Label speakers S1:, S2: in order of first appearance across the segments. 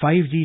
S1: 5G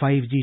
S1: 5G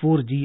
S1: 4G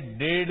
S2: 1.5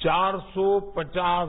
S2: $450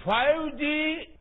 S2: 5G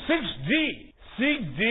S2: 6G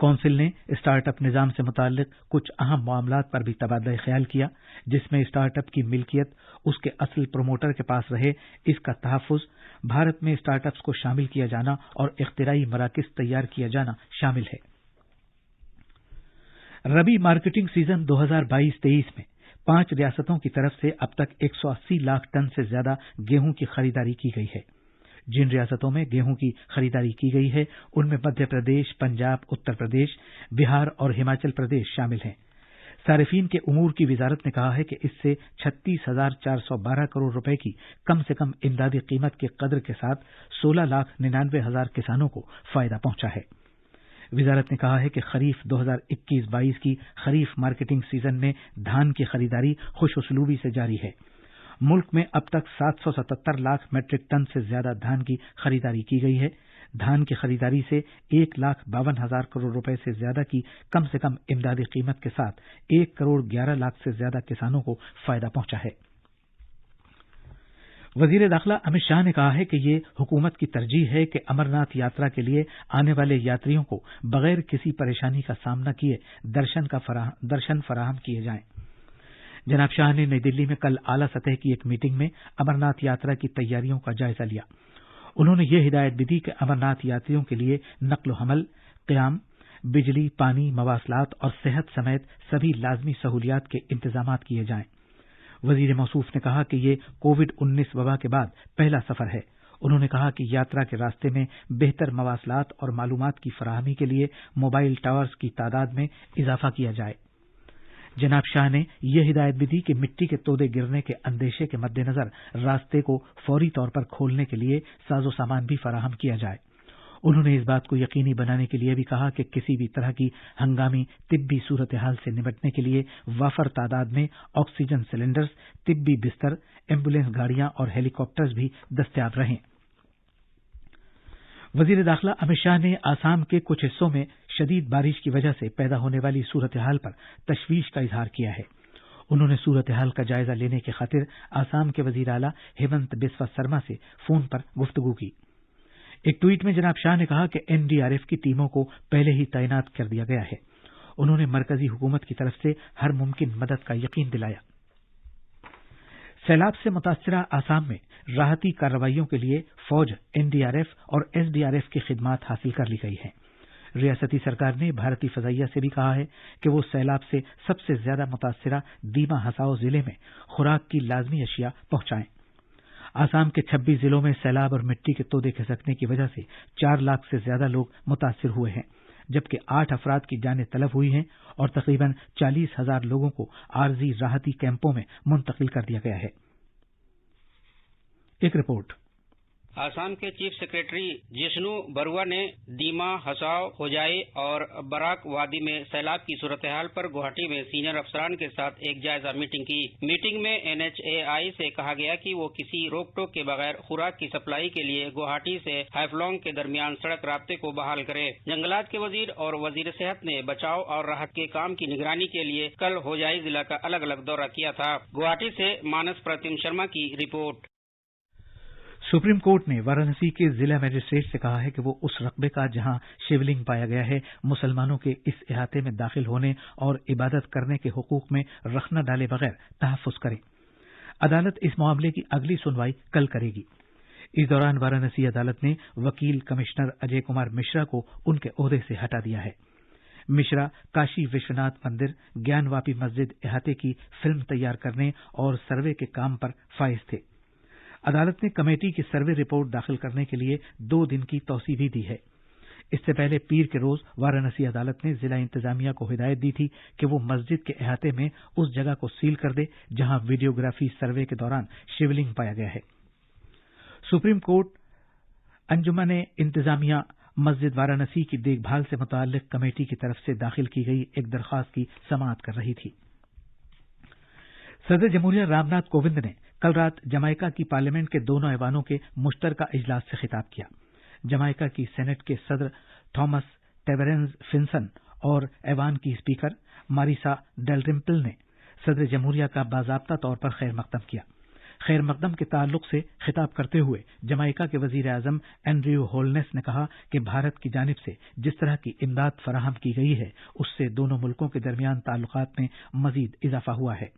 S1: council نے start up نظام سے متعلق کچھ اہم معاملات پر بھی تبادلہ خیال کیا، جس میں اسٹارٹ اپ کی ملکیت اس کے اصل پروموٹر کے پاس رہے، اس کا تحفظ، بھارت میں اسٹارٹ اپس کو شامل کیا جانا اور اختراعی مراکز تیار کیا جانا شامل ہے۔ ربی مارکیٹنگ سیزن 2022-23 میں 5 ریاستوں کی طرف سے اب تک 180 لاکھ ٹن سے زیادہ گیہوں کی خریداری کی گئی ہے۔ جن ریاستوں میں گیہوں کی خریداری کی گئی ہے ان میں مدھیہ پردیش، پنجاب، اتر پردیش، بہار اور ہماچل پردیش شامل ہیں۔ صارفین کے امور کی وزارت نے کہا ہے کہ اس سے 36,412 کروڑ روپے کی کم سے کم امدادی قیمت کی قدر کے ساتھ 16,99,000 کسانوں کو فائدہ پہنچا ہے۔ وزارت نے کہا ہے کہ خریف 2021-22 کی خریف مارکیٹنگ سیزن میں دھان کی خریداری خوش اسلوبی سے جاری ہے۔ ملک میں اب تک 777 لاکھ میٹرک ٹن سے زیادہ دھان کی خریداری کی گئی ہے۔ دھان کی خریداری سے 1,52,000 کروڑ روپے سے زیادہ کی کم سے کم امدادی قیمت کے ساتھ 1,11,00,000 سے زیادہ کسانوں کو فائدہ پہنچا ہے۔ وزیر داخلہ امت شاہ نے کہا ہے کہ یہ حکومت کی ترجیح ہے کہ امرناتھ یاترا کے لیے آنے والے یاتریوں کو بغیر کسی پریشانی کا سامنا کیے درشن فراہم کیے جائیں۔ جناب شاہ نے نئی دلی میں کل اعلیٰ سطح کی ایک میٹنگ میں امرناتھ یاترا کی تیاریوں کا جائزہ لیا۔ انہوں نے یہ ہدایت بھی دی کہ امرناتھ یاتریوں کے لیے نقل و حمل، قیام، بجلی، پانی، مواصلات اور صحت سمیت سبھی لازمی سہولیات کے انتظامات کیے جائیں۔ وزیر موصوف نے کہا کہ یہ کووڈ-19 وبا کے بعد پہلا سفر ہے۔ انہوں نے کہا کہ یاترا کے راستے میں بہتر مواصلات اور معلومات کی فراہمی کے لیے موبائل ٹاورز کی تعداد میں اضافہ کیا جائے۔ جناب شاہ نے یہ ہدایت بھی دی کہ مٹی کے تودے گرنے کے اندیشے کے مد نظر راستے کو فوری طور پر کھولنے کے لیے ساز و سامان بھی فراہم کیا جائے۔ انہوں نے اس بات کو یقینی بنانے کے لیے بھی کہا کہ کسی بھی طرح کی ہنگامی طبی صورتحال سے نمٹنے کے لیے وافر تعداد میں آکسیجن سلنڈرز، طبی بستر، ایمبولینس گاڑیاں اور ہیلی کاپٹرز بھی دستیاب رہیں۔ وزیر داخلہ امت شاہ نے آسام کے کچھ حصوں میں شدید بارش کی وجہ سے پیدا ہونے والی صورتحال پر تشویش کا اظہار کیا ہے۔ انہوں نے صورتحال کا جائزہ لینے کی خاطر آسام کے وزیر اعلیٰ ہیمنت بسوا سرما سے فون پر گفتگو کی۔ ایک ٹویٹ میں جناب شاہ نے کہا کہ NDRF کی ٹیموں کو پہلے ہی تعینات کر دیا گیا ہے۔ انہوں نے مرکزی حکومت کی طرف سے ہر ممکن مدد کا یقین دلایا۔ سیلاب سے متاثرہ آسام میں راحتی کارروائیوں کے لیے فوج، NDRF اور SDRF کی خدمات حاصل کر لی گئی ہیں۔ ریاستی سرکار نے بھارتی فضائیہ سے بھی کہا ہے کہ وہ سیلاب سے سب سے زیادہ متاثرہ دیما ہساؤ ضلع میں خوراک کی لازمی اشیاء پہنچائیں۔ آسام کے 26 ضلعوں میں سیلاب اور مٹی کے تودے کھسکنے کی وجہ سے 4 لاکھ سے زیادہ لوگ متاثر ہوئے ہیں، جبکہ 8 افراد کی جانیں طلب ہوئی ہیں اور تقریباً 40,000 لوگوں کو عارضی راحتی کیمپوں میں منتقل کر دیا گیا ہے۔ ایک رپورٹ۔
S3: آسام کے چیف سیکریٹری جشنو بروا نے دیما، ہساؤ، ہوجائی اور براک وادی میں سیلاب کی صورتحال پر گوہاٹی میں سینئر افسران کے ساتھ ایک جائزہ میٹنگ کی۔ میٹنگ میں NHAI سے کہا گیا کہ وہ کسی روک ٹوک کے بغیر خوراک کی سپلائی کے لیے گوہاٹی سے ہیفلونگ کے درمیان سڑک رابطے کو بحال کرے۔ جنگلات کے وزیر اور وزیر صحت نے بچاؤ اور راحت کے کام کی نگرانی کے لیے کل ہوجائی ضلع کا الگ الگ دورہ کیا تھا۔ گوہاٹی سے مانس پرتم شرما کی رپورٹ۔
S1: سپریم کورٹ نے وارانسی کے ضلع مجسٹریٹ سے کہا ہے کہ وہ اس رقبے کا جہاں شیولنگ پایا گیا ہے مسلمانوں کے اس احاطے میں داخل ہونے اور عبادت کرنے کے حقوق میں رخ نہ ڈالے بغیر تحفظ کرے۔ عدالت اس معاملے کی اگلی سنوائی کل کرے گی۔ اس دوران وارانسی عدالت نے وکیل کمشنر اجے کمار مشرا کو ان کے عہدے سے ہٹا دیا ہے۔ مشرا کاشی وشوناتھ مندر گیان واپی مسجد احاطے کی فلم تیار کرنے اور سروے کے کام پر فائز تھے۔ عدالت نے کمیٹی کی سروے رپورٹ داخل کرنے کے لیے 2 دن کی توسیع بھی دی ہے۔ اس سے پہلے پیر کے روز وارانسی عدالت نے ضلع انتظامیہ کو ہدایت دی تھی کہ وہ مسجد کے احاطے میں اس جگہ کو سیل کر دے جہاں ویڈیوگرافی سروے کے دوران شیولنگ پایا گیا ہے۔ سپریم کورٹ انجمن انتظامیہ مسجد وارانسی کی دیکھ بھال سے متعلق کمیٹی کی طرف سے داخل کی گئی ایک درخواست کی سماعت کر رہی تھی۔ صدر جمہوریہ رام ناتھ کووند نے کل رات جمائیکا کی پارلیمنٹ کے دونوں ایوانوں کے مشترکہ اجلاس سے خطاب کیا۔ جمائیکا کی سینٹ کے صدر تھامس ٹیورنز فنسن اور ایوان کی اسپیکر ماریسا ڈیلرمپل نے صدر جمہوریہ کا باضابطہ طور پر خیر مقدم کیا۔ خیر مقدم کے تعلق سے خطاب کرتے ہوئے جمائیکا کے وزیر اعظم اینڈریو ہولنس نے کہا کہ بھارت کی جانب سے جس طرح کی امداد فراہم کی گئی ہے اس سے دونوں ملکوں کے درمیان تعلقات میں مزید اضافہ ہوا ہے۔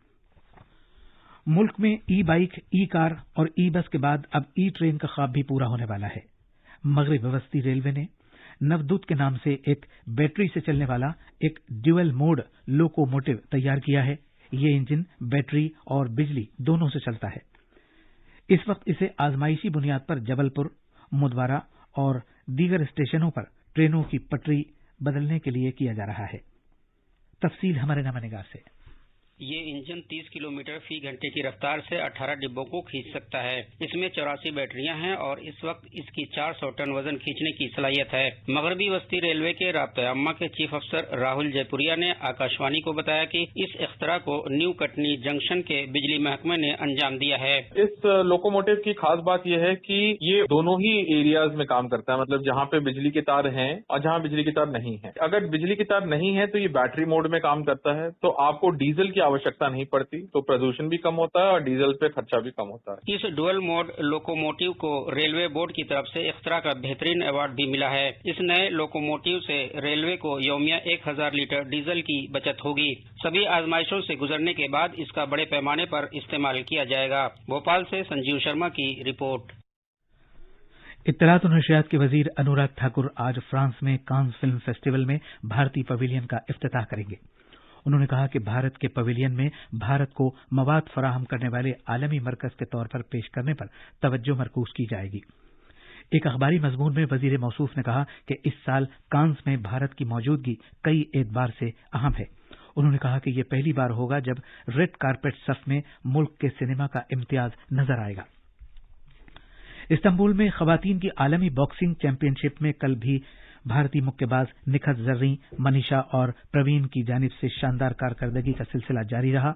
S1: ملک میں ای بائک، ای کار اور ای بس کے بعد اب ای ٹرین کا خواب بھی پورا ہونے والا ہے۔ مغرب وسطی ریلوے نے نودت کے نام سے ایک بیٹری سے چلنے والا ایک ڈیول موڈ لوکوموٹو تیار کیا ہے۔ یہ انجن بیٹری اور بجلی دونوں سے چلتا ہے۔ اس وقت اسے آزمائشی بنیاد پر جبل پور، مدوارا اور دیگر اسٹیشنوں پر ٹرینوں کی پٹری بدلنے کے لیے کیا جا رہا ہے۔ تفصیل ہمارے نامہ نگار سے۔
S3: یہ انجن 30 کلومیٹر فی گھنٹے کی رفتار سے 18 ڈبوں کو کھینچ سکتا ہے۔ اس میں 84 بیٹریاں ہیں اور اس وقت اس کی 400 ٹن وزن کھینچنے کی صلاحیت ہے۔ مغربی وسطی ریلوے کے رابطہ عامہ کے چیف افسر راہل جے پوریا نے آکاشوانی کو بتایا کہ اس اختراع کو نیو کٹنی جنکشن کے بجلی محکمے نے انجام دیا ہے۔
S4: اس لوکوموٹو کی خاص بات یہ ہے کہ یہ دونوں ہی ایریاز میں کام کرتا ہے، مطلب جہاں پہ بجلی کے تار ہیں اور جہاں بجلی کے تار نہیں ہے۔ اگر بجلی کے تار نہیں ہے تو یہ بیٹری موڈ میں کام کرتا ہے، تو آپ کو ڈیزل کی آوشکتا نہیں پڑتی، تو پردوشن بھی کم ہوتا ہے اور ڈیزل پہ خرچہ بھی کم ہوتا ہے۔
S3: اس ڈوئل موڈ لوکوموٹیو کو ریلوے بورڈ کی طرف سے اختراع کا بہترین ایوارڈ بھی ملا ہے۔ اس نئے لوکوموٹیو سے ریلوے کو یومیہ 1000 لیٹر ڈیزل کی بچت ہوگی۔ سبھی آزمائشوں سے گزرنے کے بعد اس کا بڑے پیمانے پر استعمال کیا جائے گا۔ بھوپال سے سنجیو شرما کی رپورٹ۔
S1: اطلاعات و نشریات کے وزیر انوراگ ٹھاکر آج فرانس میں کانز فلم فیسٹیول میں بھارتی پویلین کا افتتاح کریں گے۔ انہوں نے کہا کہ بھارت کے پویلین میں بھارت کو مواد فراہم کرنے والے عالمی مرکز کے طور پر پیش کرنے پر توجہ مرکوز کی جائے گی۔ ایک اخباری مضمون میں وزیر موصوف نے کہا کہ اس سال کانز میں بھارت کی موجودگی کئی اعتبار سے اہم ہے۔ انہوں نے کہا کہ یہ پہلی بار ہوگا جب ریڈ کارپیٹ صف میں ملک کے سینما کا امتیاز نظر آئے گا۔ استنبول میں خواتین کی عالمی باکسنگ چیمپئن شپ میں کل بھی بھارتی مکے باز نکھت زریں، منیشا اور پروین کی جانب سے شاندار کارکردگی کا سلسلہ جاری رہا۔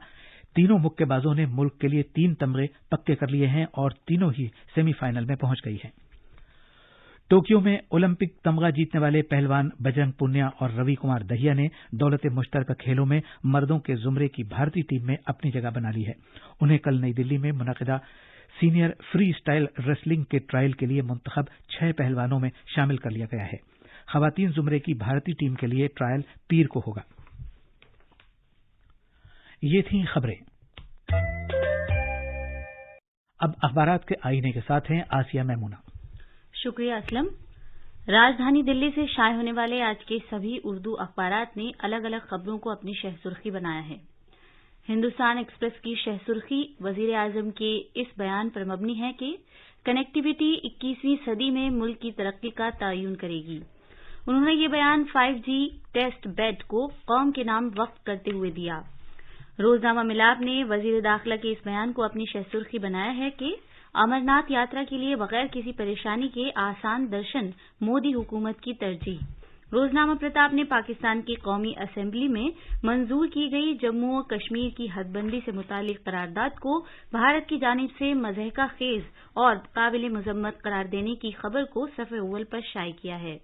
S1: تینوں مکے بازوں نے ملک کے لیے 3 تمغے پکے کر لیے ہیں اور تینوں ہی سیمی فائنل میں پہنچ گئی ہیں۔ ٹوکیو میں اولمپک تمغہ جیتنے والے پہلوان بجرنگ پونیا اور روی کمار دہیا نے دولت مشترکہ کھیلوں میں مردوں کے زمرے کی بھارتی ٹیم میں اپنی جگہ بنا لی ہے۔ انہیں کل نئی دلی میں منعقدہ سینئر فری اسٹائل ریسلنگ کے ٹرائل کے لیے منتخب 6 پہلوانوں میں شامل کر لیا گیا ہے۔ خواتین زمرے کی بھارتی ٹیم کے لیے ٹرائل پیر کو ہوگا۔ یہ تھیں خبریں۔ اب اخبارات کے آئینے کے ساتھ ہیں آسیہ میمونہ۔
S5: شکریہ اسلم۔ راجدھانی دلی سے شائع ہونے والے آج کے سبھی اردو اخبارات نے الگ الگ خبروں کو اپنی شہ سرخی بنایا ہے۔ ہندوستان ایکسپریس کی شہ سرخی وزیر اعظم کے اس بیان پر مبنی ہے کہ کنیکٹیویٹی 21ویں صدی میں ملک کی ترقی کا تعین کرے گی۔ انہوں نے یہ بیان 5G ٹیسٹ بیڈ کو قوم کے نام وقف کرتے ہوئے دیا۔ روزنامہ ملاب نے وزیر داخلہ کے اس بیان کو اپنی شہ سرخی بنایا ہے کہ امرناتھ یاترا کے لیے بغیر کسی پریشانی کے آسان درشن مودی حکومت کی ترجیح۔ روزنامہ پرتاپ نے پاکستان کی قومی اسمبلی میں منظور کی گئی جموں و کشمیر کی حد بندی سے متعلق قرارداد کو بھارت کی جانب سے مضحکہ خیز اور قابل مذمت قرار دینے کی خبر کو صفحہ اول پر شائع کیا ہے۔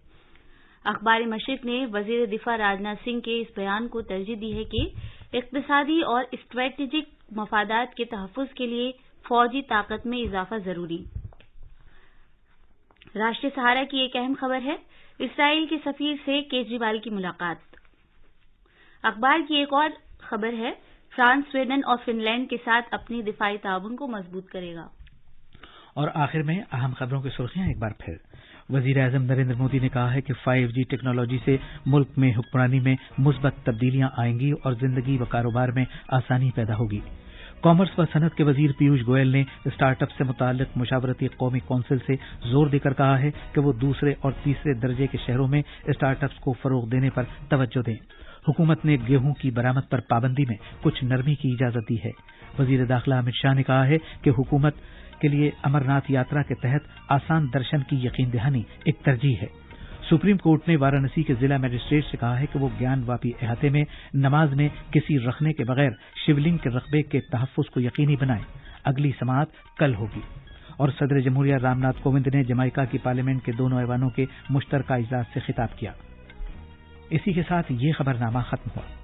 S5: اخبار مشرق نے وزیر دفاع راجناتھ سنگھ کے اس بیان کو ترجیح دی ہے کہ اقتصادی اور اسٹریٹجک مفادات کے تحفظ کے لیے فوجی طاقت میں اضافہ ضروری۔ راشٹریہ سہارا کی ایک اہم خبر ہے، اسرائیل کے سفیر سے کیجریوال کی ملاقات۔ اخبار کی ایک اور خبر ہے، فرانس سویڈن اور فن لینڈ کے ساتھ اپنی دفاعی تعاون کو مضبوط کرے گا۔
S1: اور آخر میں اہم خبروں کی سرخیاں ایک بار پھر۔ وزیر اعظم نریندر مودی نے کہا ہے کہ 5G ٹیکنالوجی سے ملک میں حکمرانی میں مثبت تبدیلیاں آئیں گی اور زندگی و کاروبار میں آسانی پیدا ہوگی۔ کامرس و صنعت کے وزیر پیوش گوئل نے اسٹارٹ اپ سے متعلق مشاورتی قومی کونسل سے زور دے کر کہا ہے کہ وہ دوسرے اور تیسرے درجے کے شہروں میں اسٹارٹ اپس کو فروغ دینے پر توجہ دیں۔ حکومت نے گیہوں کی برآمد پر پابندی میں کچھ نرمی کی اجازت دی ہے۔ وزیر داخلہ امت شاہ نے کہا ہے کہ حکومت کے لیے امرناتھ یاترا کے تحت آسان درشن کی یقین دہانی ایک ترجیح ہے۔ سپریم کورٹ نے وارانسی کے ضلع مجسٹریٹ سے کہا ہے کہ وہ گیان واپی احاطے میں نماز میں کسی رکھنے کے بغیر شیولنگ کے رقبے کے تحفظ کو یقینی بنائیں۔ اگلی سماعت کل ہوگی۔ اور صدر جمہوریہ رام ناتھ کووند نے جمائیکا کی پارلیمنٹ کے دونوں ایوانوں کے مشترکہ اجلاس سے خطاب کیا۔ اسی کے ساتھ یہ خبرنامہ ختم ہوا۔